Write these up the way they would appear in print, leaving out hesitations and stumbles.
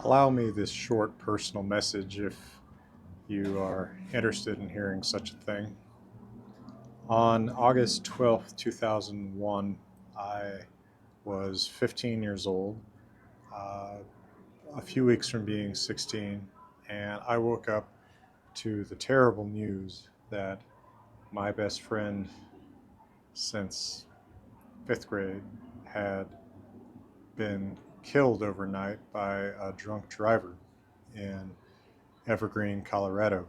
Allow me this short personal message if you are interested in hearing such a thing. On August 12th, 2001, I was 15 years old, uh, a few weeks from being 16, and I woke up to the terrible news that my best friend since fifth grade had been killed overnight by a drunk driver in Evergreen, Colorado.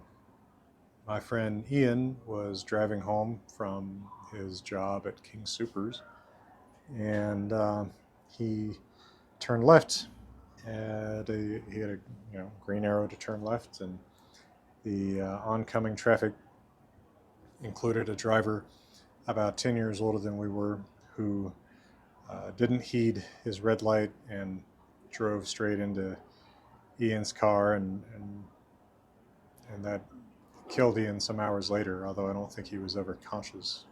My friend Ian was driving home from his job at King Soopers, and he turned left. He had a green arrow to turn left, and the oncoming traffic included a driver about 10 years older than we were who didn't heed his red light and drove straight into Ian's car, and that killed Ian some hours later, although I don't think he was ever conscious.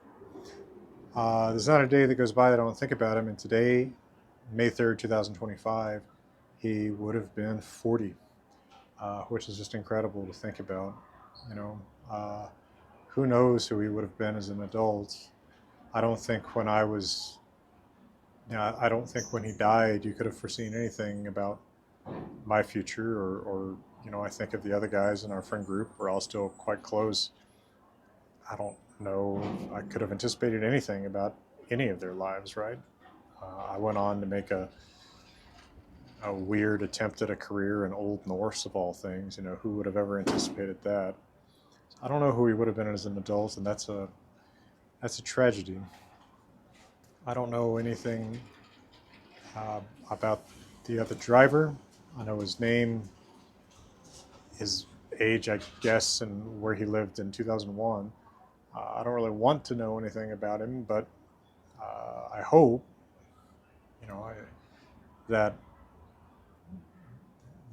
There's not a day that goes by that I don't think about him, and today, May 3rd, 2025, he would have been 40, which is just incredible to think about. You know, uh, who knows who he would have been as an adult. I don't think when I was, I don't think when he died you could have foreseen anything about my future, I think of the other guys in our friend group. We're all still quite close. I don't know if I could have anticipated anything about any of their lives, right? I went on to make a weird attempt at a career in Old Norse, of all things. Who would have ever anticipated that? I don't know who he would have been as an adult, and that's a tragedy. I don't know anything uh, about the other driver. I know his name, his age, I guess, and where he lived in 2001. I don't really want to know anything about him, but I hope, you know, I, that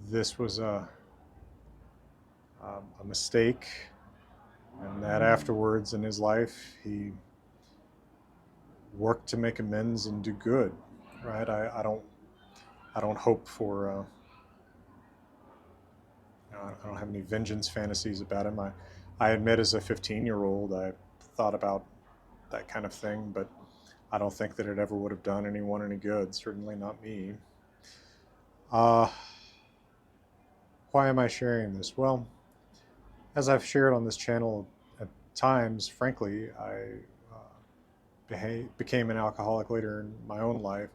this was a mistake, and that afterwards in his life he worked to make amends and do good. Right? I don't hope for. I don't have any vengeance fantasies about him. I admit, as a 15-year-old, I thought about that kind of thing, but I don't think that it ever would have done anyone any good. Certainly not me. Uh, why am I sharing this? Well, as I've shared on this channel at times, frankly, I became an alcoholic later in my own life.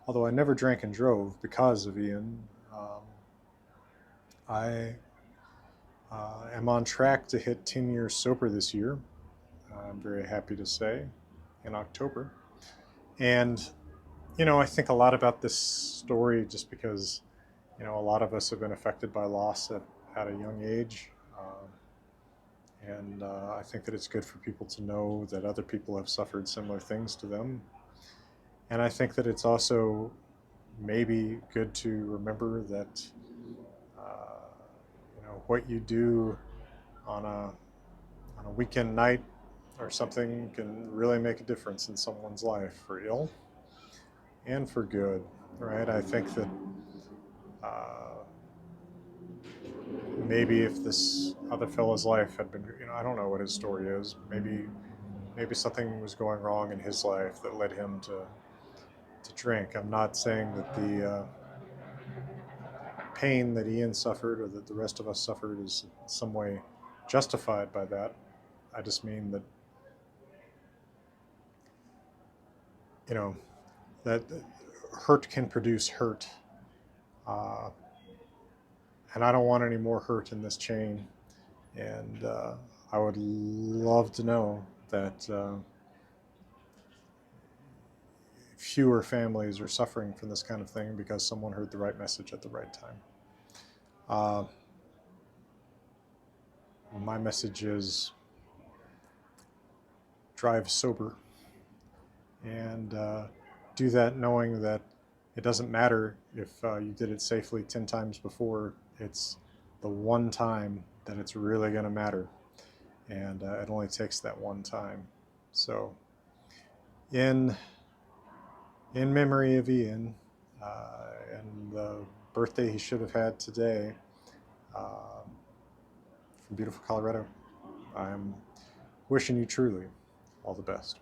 Although I never drank and drove because of Ian, I am on track to hit 10 years sober this year. I'm very happy to say, in October. And, I think a lot about this story just because, a lot of us have been affected by loss at a young age. And I think that it's good for people to know that other people have suffered similar things to them. And I think that it's also maybe good to remember that, what you do on a weekend night or something can really make a difference in someone's life, for ill and for good, right? I think that uh, maybe if this other fellow's life had been, I don't know what his story is. Maybe something was going wrong in his life that led him to drink. I'm not saying that the pain that Ian suffered or that the rest of us suffered is in some way justified by that. I just mean that, you know, that hurt can produce hurt. Uh, and I don't want any more hurt in this chain. And I would love to know that fewer families are suffering from this kind of thing because someone heard the right message at the right time. Uh, my message is drive sober, and do that knowing that it doesn't matter if you did it safely 10 times before. It's the one time that it's really going to matter, and it only takes that one time. So, in memory of Ian, and the birthday he should have had today. From beautiful Colorado, I'm wishing you truly all the best.